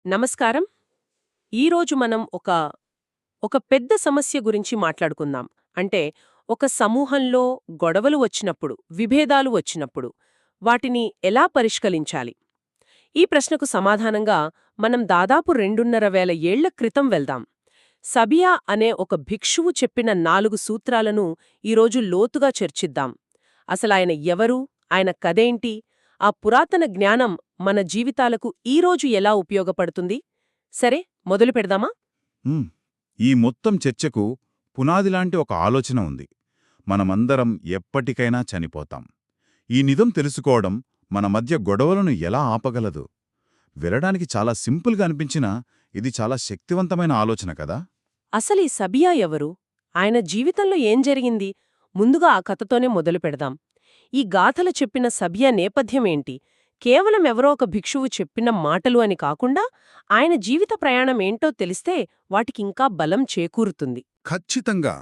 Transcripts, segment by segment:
నమస్కారం. ఈరోజు మనం ఒక పెద్ద సమస్య గురించి మాట్లాడుకుందాం. అంటే ఒక సమూహంలో గొడవలు వచ్చినప్పుడు, విభేదాలు వచ్చినప్పుడు వాటిని ఎలా పరిష్కరించాలి? ఈ ప్రశ్నకు సమాధానంగా మనం దాదాపు 2,500 ఏళ్ల క్రితం వెళ్దాం. సబియా అనే ఒక భిక్షువు చెప్పిన 4 సూత్రాలను ఈరోజు లోతుగా చర్చిద్దాం. అసలాయన ఎవరు? ఆయన కథేంటి? ఆ పురాతన జ్ఞానం మన జీవితాలకు ఈరోజు ఎలా ఉపయోగపడుతుంది? సరే, మొదలు పెడదామా? ఉమ్, ఈ మొత్తం చర్చకు పునాదిలాంటి ఒక ఆలోచన ఉంది. మనమందరం ఎప్పటికైనా చనిపోతాం. ఈ నిజం తెలుసుకోవడం మన మధ్య గొడవలను ఎలా ఆపగలదు? వినడానికి చాలా సింపుల్గా అనిపించినా ఇది చాలా శక్తివంతమైన ఆలోచన కదా. అసలీ సబియా ఎవరు? ఆయన జీవితంలో ఏం జరిగింది? ముందుగా ఆ కథతోనే మొదలు పెడదాం. ఈ గాథలు చెప్పిన సబియా నేపథ్యమేంటి? కేవలం ఎవరో ఒక భిక్షువు చెప్పిన మాటలు అని కాకుండా ఆయన జీవిత ప్రయాణమేంటో తెలిస్తే వాటికింకా బలం చేకూరుతుంది. ఖచ్చితంగా.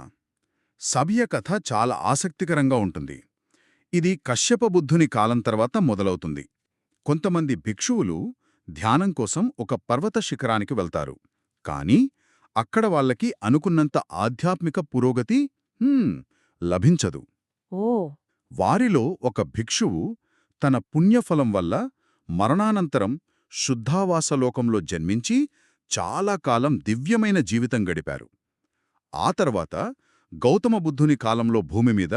సబియ కథ చాలా ఆసక్తికరంగా ఉంటుంది. ఇది కశ్యప బుద్ధుని కాలం తర్వాత మొదలవుతుంది. కొంతమంది భిక్షువులు ధ్యానం కోసం ఒక పర్వత శిఖరానికి వెళ్తారు. కానీ అక్కడ వాళ్ళకి అనుకున్నంత ఆధ్యాత్మిక పురోగతి లభించదు. ఓ. వారిలో ఒక భిక్షువు తన పుణ్యఫలం వల్ల మరణానంతరం శుద్ధావాసలోకంలో జన్మించి చాలా కాలం దివ్యమైన జీవితం గడిపారు. ఆ తర్వాత గౌతమ బుద్ధుని కాలంలో భూమిమీద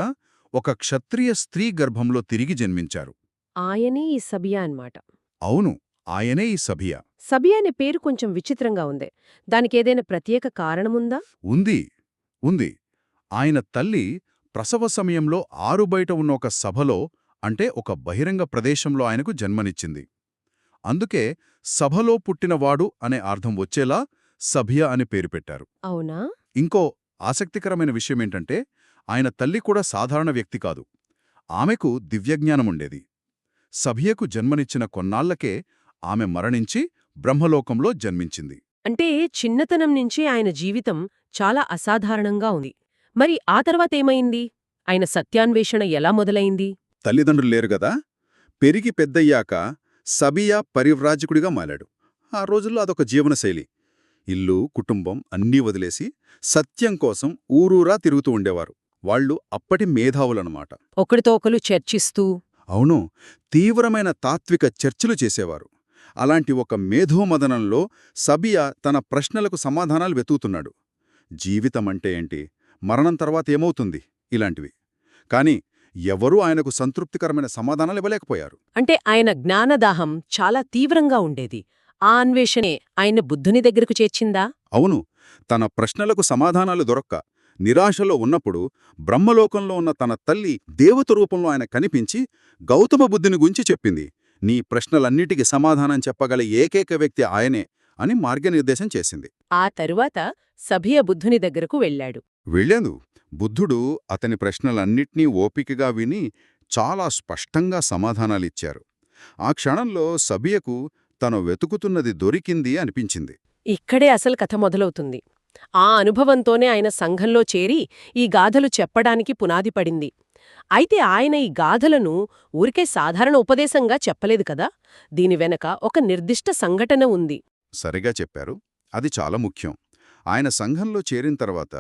ఒక క్షత్రియ స్త్రీ గర్భంలో తిరిగి జన్మించారు. ఆయనే ఈ సబియా అన్నమాట. అవును, ఆయనే ఈ సబియా. సబియా అనే పేరు కొంచెం విచిత్రంగా ఉంది. దానికేదైనా ప్రత్యేక కారణముందా? ఉంది. ఆయన తల్లి ప్రసవ సమయంలో ఆరుబయట ఉన్న ఒక సభలో, అంటే ఒక బహిరంగ ప్రదేశంలో ఆయనకు జన్మనిచ్చింది. అందుకే సభలో పుట్టినవాడు అనే అర్థం వచ్చేలా సబియా అని పేరు పెట్టారు. అవునా? ఇంకో ఆసక్తికరమైన విషయమేంటంటే ఆయన తల్లి కూడా సాధారణ వ్యక్తి కాదు. ఆమెకు దివ్యజ్ఞానముండేది. సబియకు జన్మనిచ్చిన కొన్నాళ్లకే ఆమె మరణించి బ్రహ్మలోకంలో జన్మించింది. అంటే చిన్నతనం నుంచి ఆయన జీవితం చాలా అసాధారణంగా ఉంది. మరి ఆ తర్వాతేమైంది? ఆయన సత్యాన్వేషణ ఎలా మొదలైంది? తల్లిదండ్రులు లేరు గదా. పెరిగి పెద్దయ్యాక సబియా పరివ్రాజకుడిగా మారాడు. ఆ రోజుల్లో అదొక జీవనశైలి. ఇల్లు, కుటుంబం అన్నీ వదిలేసి సత్యం కోసం ఊరూరా తిరుగుతూ ఉండేవారు. వాళ్ళు అప్పటి మేధావులన్నమాట. ఒకరితో ఒకరు చర్చిస్తూ. అవును, తీవ్రమైన తాత్విక చర్చలు చేసేవారు. అలాంటి ఒక మేధోమదనంలో సబియా తన ప్రశ్నలకు సమాధానాలు వెతుకుతున్నాడు. జీవితమంటే ఏంటి? మరణం తర్వాత ఏమవుతుంది? ఇలాంటివి. కాని ఎవరూ ఆయనకు సంతృప్తికరమైన సమాధానాలు ఇవ్వలేకపోయారు. అంటే ఆయన జ్ఞానదాహం చాలా తీవ్రంగా ఉండేది. ఆ అన్వేషణే ఆయన బుద్ధుని దగ్గరకు చేర్చిందా? అవును, తన ప్రశ్నలకు సమాధానాలు దొరక్క నిరాశలో ఉన్నప్పుడు బ్రహ్మలోకంలో ఉన్న తన తల్లి దేవత రూపంలో ఆయన కనిపించి గౌతమ బుద్ధుని గురించి చెప్పింది. నీ ప్రశ్నలన్నిటికీ సమాధానం చెప్పగల ఏకైక వ్యక్తి ఆయనే అని మార్గనిర్దేశం చేసింది. ఆ తరువాత సబియ బుద్ధుని దగ్గరకు వెళ్ళాడు. వెళ్ళేందు బుద్ధుడు అతని ప్రశ్నలన్నిట్నీ ఓపికగా విని చాలా స్పష్టంగా సమాధానాలిచ్చారు. ఆ క్షణంలో సబియకు తను వెతుకుతున్నది దొరికింది అనిపించింది. ఇక్కడే అసలు కథ మొదలవుతుంది. ఆ అనుభవంతోనే ఆయన సంఘంలో చేరి ఈ గాథలు చెప్పడానికి పునాది పడింది. అయితే ఆయన ఈ గాథలను ఊరికే సాధారణ ఉపదేశంగా చెప్పలేదు కదా. దీని వెనక ఒక నిర్దిష్ట సంఘటన ఉంది. సరిగా చెప్పారు. అది చాలా ముఖ్యం. ఆయన సంఘంలో చేరిన తర్వాత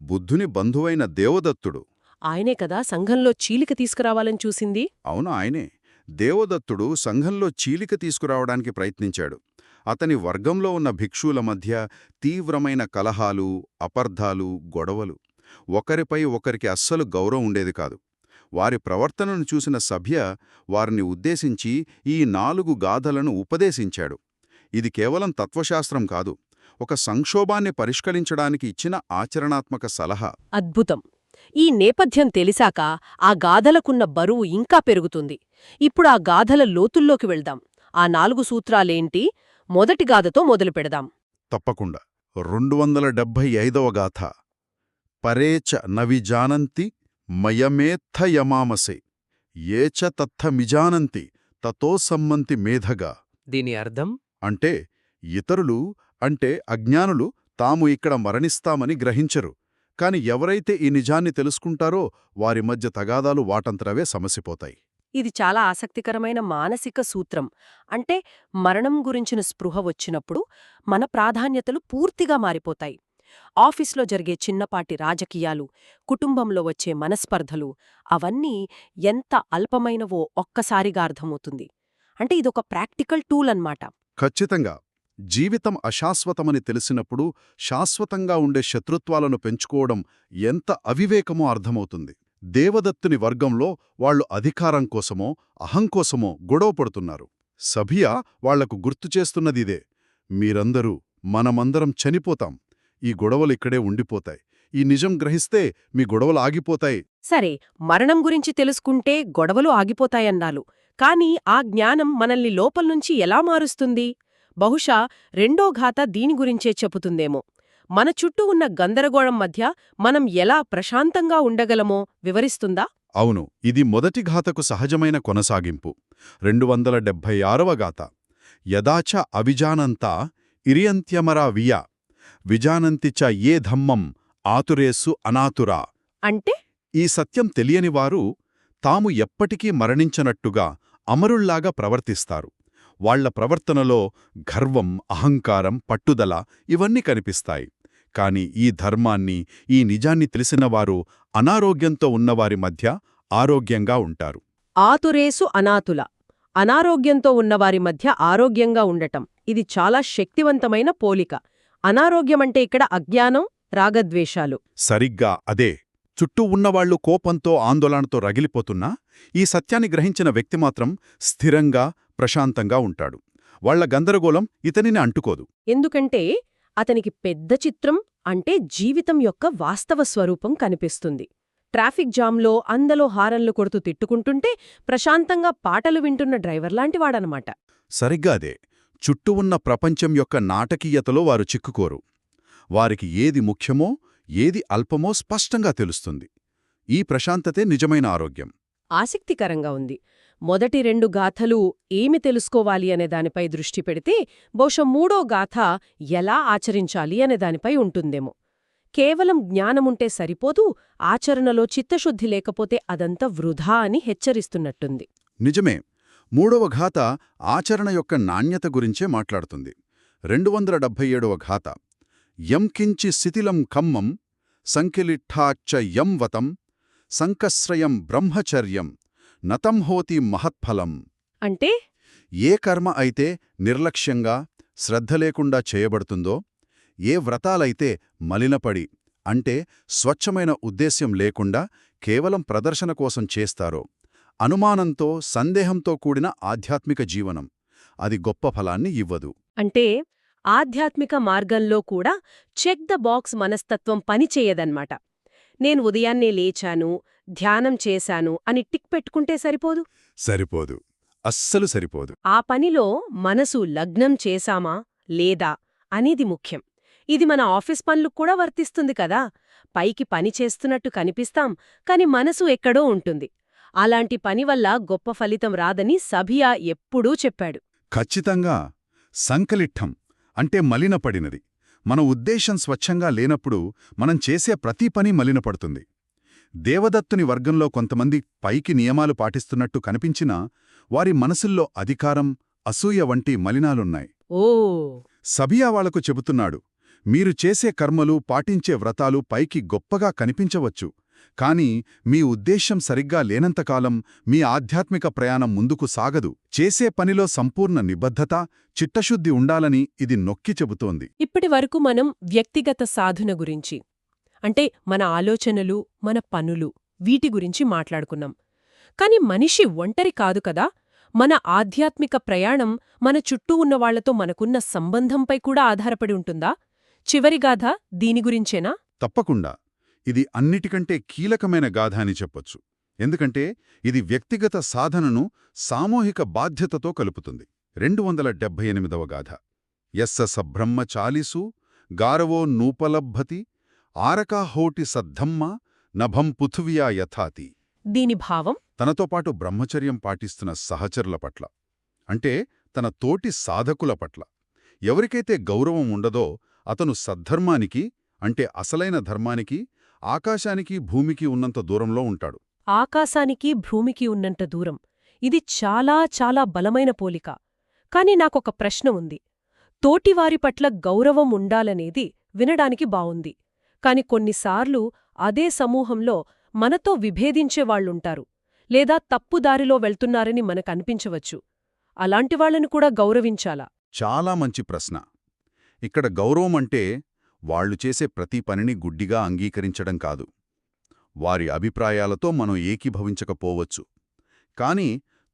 బుద్ధుని బంధువైన దేవదత్తుడు, ఆయనే కదా సంఘంలో చీలిక తీసుకురావాలని చూసింది. అవును ఆయనే, దేవదత్తుడు సంఘంలో చీలిక తీసుకురావడానికి ప్రయత్నించాడు. అతని వర్గంలో ఉన్న భిక్షువుల మధ్య తీవ్రమైన కలహాలు, అపర్ధాలు, గొడవలు. ఒకరిపై ఒకరికి అస్సలు గౌరవం ఉండేది కాదు. వారి ప్రవర్తనను చూసిన సభ్య వారిని ఉద్దేశించి ఈ 4 గాథలను ఉపదేశించాడు. ఇది కేవలం తత్వశాస్త్రం కాదు, ఒక సంక్షోభాన్ని పరిష్కరించడానికి ఇచ్చిన ఆచరణాత్మక సలహా. అద్భుతం. ఈ నేపథ్యం తెలిసాక ఆ గాథలకున్న బరువు ఇంకా పెరుగుతుంది. ఇప్పుడు ఆ గాథల లోతుల్లోకి వెళ్దాం. ఆ 4 సూత్రాలేంటి? మొదటి గాథతో మొదలు పెడదాం. తప్పకుండా. 275వ గాథ. పరేచ నవిజానంతి మయమేత్థయమామసే ఏచ తత్థమిజానంతి తతో సమ్మంతి మేధగా. దీని అర్థం? అంటే ఇతరులు, అంటే అజ్ఞానులు తాము ఇక్కడ మరణిస్తామని గ్రహించరు. కాని ఎవరైతే ఈ నిజాన్ని తెలుసుకుంటారో వారి మధ్య తగాదాలు వాటంతరవే సమసిపోతాయి. ఇది చాలా ఆసక్తికరమైన మానసిక సూత్రం. అంటే మరణం గురించిన స్పృహ వచ్చినప్పుడు మన ప్రాధాన్యతలు పూర్తిగా మారిపోతాయి. ఆఫీస్లో జరిగే చిన్నపాటి రాజకీయాలు, కుటుంబంలో వచ్చే మనస్పర్ధలు అవన్నీ ఎంత అల్పమైనవో ఒక్కసారిగా అర్థమవుతుంది. అంటే ఇదొక ప్రాక్టికల్ టూల్ అన్నమాట. ఖచ్చితంగా. జీవితం అశాశ్వతమని తెలిసినప్పుడు శాశ్వతంగా ఉండే శత్రుత్వాలను పెంచుకోవడం ఎంత అవివేకమో అర్థమవుతుంది. దేవదత్తుని వర్గంలో వాళ్లు అధికారం కోసమో అహంకోసమో గొడవ పడుతున్నారు. సభియా వాళ్లకు గుర్తుచేస్తున్నదిదే. మీరందరూ మనమందరం చనిపోతాం. ఈ గొడవలిక్కడే ఉండిపోతాయి. ఈ నిజం గ్రహిస్తే మీ గొడవలు ఆగిపోతాయి. సరే, మరణం గురించి తెలుసుకుంటే గొడవలు ఆగిపోతాయన్నాలు. కాని ఆ జ్ఞానం మనల్ని లోపల్నుంచి ఎలా మారుస్తుంది? బహుశా రెండో గాథ దీని గురించే చెబుతుందేమో. మన చుట్టూ ఉన్న గందరగోళం మధ్య మనం ఎలా ప్రశాంతంగా ఉండగలమో వివరిస్తుందా? అవును, ఇది మొదటి గాథకు సహజమైన కొనసాగింపు. 276వ గాథ. యదాచ అవిజానంతా ఇరియంత్యమరా వియ విజానంతిచ ఏ ధమ్మం ఆతురేస్సు అనాతురా. అంటే ఈ సత్యం తెలియనివారు తాము ఎప్పటికీ మరణించనట్టుగా అమరుల్లాగా ప్రవర్తిస్తారు. వాళ్ల ప్రవర్తనలో గర్వం, అహంకారం, పట్టుదల ఇవన్నీ కనిపిస్తాయి. కాని ఈ ధర్మాన్ని, ఈ నిజాన్ని తెలిసినవారు అనారోగ్యంతో ఉన్నవారి మధ్య ఆరోగ్యంగా ఉంటారు. ఆతురేసు అనాతుల, అనారోగ్యంతో ఉన్నవారి మధ్య ఆరోగ్యంగా ఉండటం, ఇది చాలా శక్తివంతమైన పోలిక. అనారోగ్యమంటే ఇక్కడ అజ్ఞానం, రాగద్వేషాలు. సరిగ్గా అదే. చుట్టూ ఉన్నవాళ్లు కోపంతో, ఆందోళనతో రగిలిపోతున్నా ఈ సత్యాన్ని గ్రహించిన వ్యక్తి మాత్రం స్థిరంగా, ప్రశాంతంగా ఉంటాడు. వాళ్ల గందరగోళం ఇతనిని అంటుకోదు. ఎందుకంటే అతనికి పెద్ద చిత్రం అంటే జీవితం యొక్క వాస్తవ స్వరూపం కనిపిస్తుంది. ట్రాఫిక్ జామ్లో అందలో హారన్లు కొడుతూ తిట్టుకుంటుంటే ప్రశాంతంగా పాటలు వింటున్న డ్రైవర్లాంటివాడనమాట. సరిగ్గా అదే. చుట్టూ ఉన్న ప్రపంచం యొక్క నాటకీయతలో వారు చిక్కుకోరు. వారికి ఏది ముఖ్యమో, ఏది అల్పమో స్పష్టంగా తెలుస్తుంది. ఈ ప్రశాంతతే నిజమైన ఆరోగ్యం. ఆసక్తికరంగా ఉంది. మొదటి రెండు గాథలు ఏమి తెలుసుకోవాలి అనే దానిపై దృష్టి పెడితే బహుశా మూడో గాథ ఎలా ఆచరించాలి అనే దానిపై ఉంటుందేమో. కేవలం జ్ఞానముంటే సరిపోదు, ఆచరణలో చిత్తశుద్ధి లేకపోతే అదంతా వృధా అని హెచ్చరిస్తున్నట్టుంది. నిజమే. మూడవ గాథ ఆచరణ యొక్క నాణ్యత గురించే మాట్లాడుతుంది. 277వ గాథ. యం కించి శిథిలం ఖమ్మం సంకిలిఠాచ్చ యం వతం సంకశ్రయం బ్రహ్మచర్యం నతం హోతి మహత్ఫలం. అంటే ఏ కర్మ అయితే నిర్లక్ష్యంగా, శ్రద్ధ లేకుండా చేయబడుతుందో, ఏ వ్రతాలైతే మలినపడి అంటే స్వచ్ఛమైన ఉద్దేశ్యం లేకుండా కేవలం ప్రదర్శన కోసం చేస్తారో, అనుమానంతో, సందేహంతో కూడిన ఆధ్యాత్మిక జీవనం, అది గొప్ప ఫలాన్ని ఇవ్వదు. అంటే ఆధ్యాత్మిక మార్గంలో కూడా చెక్ ద బాక్స్ మనస్తత్వం పనిచేయదన్నమాట. నేను ఉదయాన్నే లేచాను, ధ్యానం చేశాను అని టిక్ పెట్టుకుంటే సరిపోదు. సరిపోదు. అస్సలు సరిపోదు. ఆ పనిలో మనసు లగ్నం చేశామా లేదా అనేది ముఖ్యం. ఇది మన ఆఫీస్ పనులకు కూడా వర్తిస్తుంది కదా. పైకి పని చేస్తున్నట్టు కనిపిస్తాం, కాని మనసు ఎక్కడో ఉంటుంది. అలాంటి పని వల్ల గొప్ప ఫలితం రాదని సభియా ఎప్పుడూ చెప్పాడు. ఖచ్చితంగా. సంకలిఠం అంటే మలినపడినది. మన ఉద్దేశం స్వచ్ఛంగా లేనప్పుడు మనం చేసే ప్రతి పని మలినపడుతుంది. దేవదత్తుని వర్గంలో కొంతమంది పైకి నియమాలు పాటిస్తున్నట్టు కనిపించినా వారి మనసుల్లో అధికారం, అసూయ వంటి మలినాలున్నాయి. ఓ సభియా వాళ్లకు చెబుతున్నాడు, మీరు చేసే కర్మలు, పాటించే వ్రతాలు పైకి గొప్పగా కనిపించవచ్చు, కాని మీ ఉద్దేశ్యం సరిగ్గా లేనంతకాలం మీ ఆధ్యాత్మిక ప్రయాణం ముందుకు సాగదు. చేసే పనిలో సంపూర్ణ నిబద్ధత, చిత్తశుద్ధి ఉండాలని ఇది నొక్కి చెబుతోంది. ఇప్పటివరకు మనం వ్యక్తిగత సాధన గురించి, అంటే మన ఆలోచనలు, మన పనులు, వీటి గురించి మాట్లాడుకున్నాం. కాని మనిషి ఒంటరి కాదు కదా. మన ఆధ్యాత్మిక ప్రయాణం మన చుట్టూ ఉన్నవాళ్లతో మనకున్న సంబంధంపై కూడా ఆధారపడి ఉంటుందా? చివరి గాథ దీని గురించేనా? తప్పకుండా. ఇది అన్నిటికంటే కీలకమైన గాథ అని చెప్పొచ్చు. ఎందుకంటే ఇది వ్యక్తిగత సాధనను సామూహిక బాధ్యతతో కలుపుతుంది. 278వ గాథ. యస్స సబ్రహ్మచాలిసు గారవో నూపలభ్భతి ఆరకాహోటి సద్ధమ్మ నభం పృథువ్యా యథాతి. దీని భావం తనతో పాటు బ్రహ్మచర్యం పాటిస్తున్న సహచరుల పట్ల, అంటే తన తోటి సాధకుల పట్ల ఎవరికైతే గౌరవం ఉండదో అతను సద్ధర్మానికి, అంటే అసలైన ధర్మానికి, ఆకాశానికి భూమికి ఉన్నంత దూరంలో ఉంటాడు. ఆకాశానికి భూమికి ఉన్నంత దూరం. ఇది చాలా చాలా బలమైన పోలిక. కాని నాకొక ప్రశ్న ఉంది. తోటివారి పట్ల గౌరవం ఉండాలనేది వినడానికి బావుంది. కాని కొన్నిసార్లు అదే సమూహంలో మనతో విభేదించేవాళ్లుంటారు, లేదా తప్పుదారిలో వెళ్తున్నారని మనకనిపించవచ్చు. అలాంటివాళ్లను కూడా గౌరవించాలా? చాలా మంచి ప్రశ్న. ఇక్కడ గౌరవం అంటే వాళ్ళు చేసే ప్రతి పనిని గుడ్డిగా అంగీకరించడం కాదు. వారి అభిప్రాయాలతో మనం ఏకీభవించకపోవచ్చు, కాని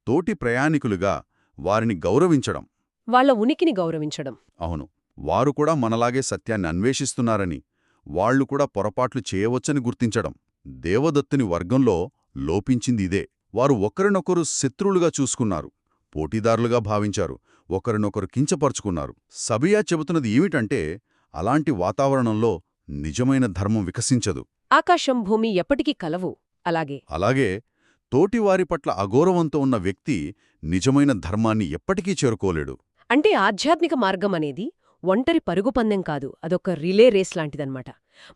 తోటి ప్రయాణికులుగా వారిని గౌరవించడం. వాళ్ల ఉనికిని గౌరవించడం. అవును, వారు కూడా మనలాగే సత్యాన్ని అన్వేషిస్తున్నారని, వాళ్లు కూడా పొరపాట్లు చేయవచ్చని గుర్తించడం. దేవదత్తుని వర్గంలో లోపించిందిదే. వారు ఒకరినొకరు శత్రువులుగా చూసుకున్నారు, పోటీదారులుగా భావించారు, ఒకరినొకరు కించపరుచుకున్నారు. సబియా చెబుతున్నది ఏమిటంటే, అలాంటి వాతావరణంలో నిజమైన ధర్మం వికసించదు. ఆకాశం భూమి ఎప్పటికీ కలవు. అలాగే తోటివారి పట్ల అగౌరవంతో ఉన్న వ్యక్తి నిజమైన ధర్మాన్ని ఎప్పటికీ చేరుకోలేడు. అంటే ఆధ్యాత్మిక మార్గమనేది ఒంటరి పరుగుపందెం కాదు, అదొక రిలే రేస్ లాంటిదన్నమాట.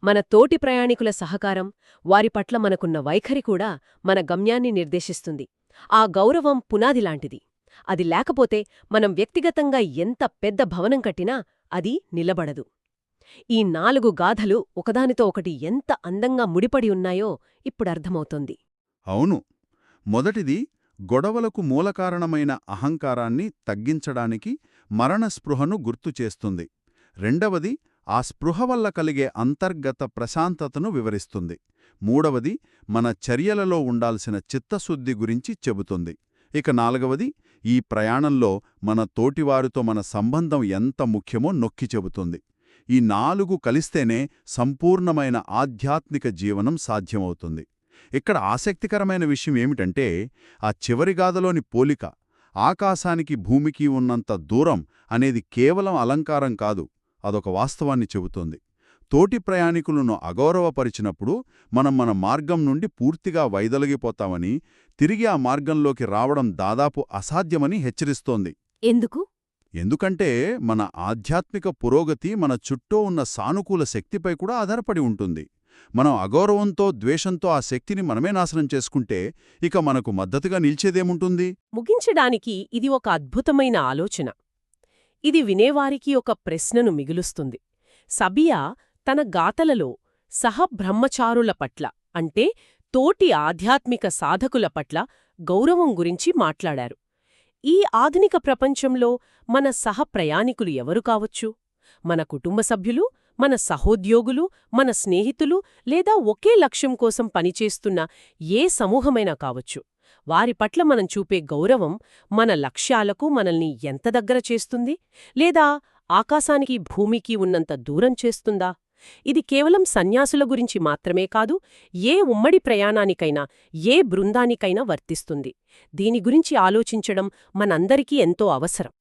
మన తోటి ప్రయాణికుల సహకారం, వారి పట్ల మనకున్న వైఖరి కూడా మన గమ్యాన్ని నిర్దేశిస్తుంది. ఆ గౌరవం పునాదిలాంటిది. అది లేకపోతే మనం వ్యక్తిగతంగా ఎంత పెద్ద భవనం కట్టినా అది నిలబడదు. ఈ 4 గాథలు ఒకదానితో ఒకటి ఎంత అందంగా ముడిపడి ఉన్నాయో ఇప్పుడర్థమవుతోంది. అవును, మొదటిది గొడవలకు మూలకారణమైన అహంకారాన్ని తగ్గించడానికి మరణస్పృహను గుర్తుచేస్తుంది. రెండవది ఆ స్పృహ వల్ల కలిగే అంతర్గత ప్రశాంతతను వివరిస్తుంది. మూడవది మన చర్యలలో ఉండాల్సిన చిత్తశుద్ధి గురించి చెబుతుంది. ఇక నాలుగవది ఈ ప్రయాణంలో మన తోటివారితో మన సంబంధం ఎంత ముఖ్యమో నొక్కి చెబుతుంది. ఈ 4 కలిస్తేనే సంపూర్ణమైన ఆధ్యాత్మిక జీవనం సాధ్యమవుతుంది. ఇక్కడ ఆసక్తికరమైన విషయం ఏమిటంటే, ఆ చివరి గాథలోని పోలిక, ఆకాశానికి భూమికి ఉన్నంత దూరం అనేది కేవలం అలంకారం కాదు, అదొక వాస్తవాన్ని చెబుతోంది. తోటి ప్రయాణికులను అగౌరవపరిచినప్పుడు మనం మన మార్గం నుండి పూర్తిగా వైదొలగిపోతామని, తిరిగి ఆ మార్గంలోకి రావడం దాదాపు అసాధ్యమని హెచ్చరిస్తోంది. ఎందుకంటే మన ఆధ్యాత్మిక పురోగతి మన చుట్టూ ఉన్న సానుకూల శక్తిపై కూడా ఆధారపడి ఉంటుంది. మనం అగౌరవంతో, ద్వేషంతో ఆ శక్తిని మనమే నాశనం చేసుకుంటే ఇక మనకు మద్దతుగా నిలిచేదేముంటుంది? ముగించడానికి ఇది ఒక అద్భుతమైన ఆలోచన. ఇది వినేవారికి ఒక ప్రశ్నను మిగులుస్తుంది. సబియా తన గాథలలో సహబ్రహ్మచారుల పట్ల, అంటే తోటి ఆధ్యాత్మిక సాధకుల పట్ల గౌరవం గురించి మాట్లాడారు. ఈ ఆధునిక ప్రపంచంలో మన సహప్రయాణికులు ఎవరు కావచ్చు? మన కుటుంబ సభ్యులు, మన సహోద్యోగులు, మన స్నేహితులు, లేదా ఒకే లక్ష్యం కోసం పనిచేస్తున్న ఏ సమూహమైనా కావచ్చు. వారి పట్ల మనం చూపే గౌరవం మన లక్ష్యాలకు మనల్ని ఎంత దగ్గర చేస్తుంది, లేదా ఆకాశానికి భూమికి ఉన్నంత దూరం చేస్తుందా? ఇది కేవలం సన్యాసుల గురించి మాత్రమే కాదు, ఏ ఉమ్మడి ప్రయాణానికైనా, ఏ బృందానికైనా వర్తిస్తుంది. దీని గురించి ఆలోచించడం మనందరికీ ఎంతో అవసరం.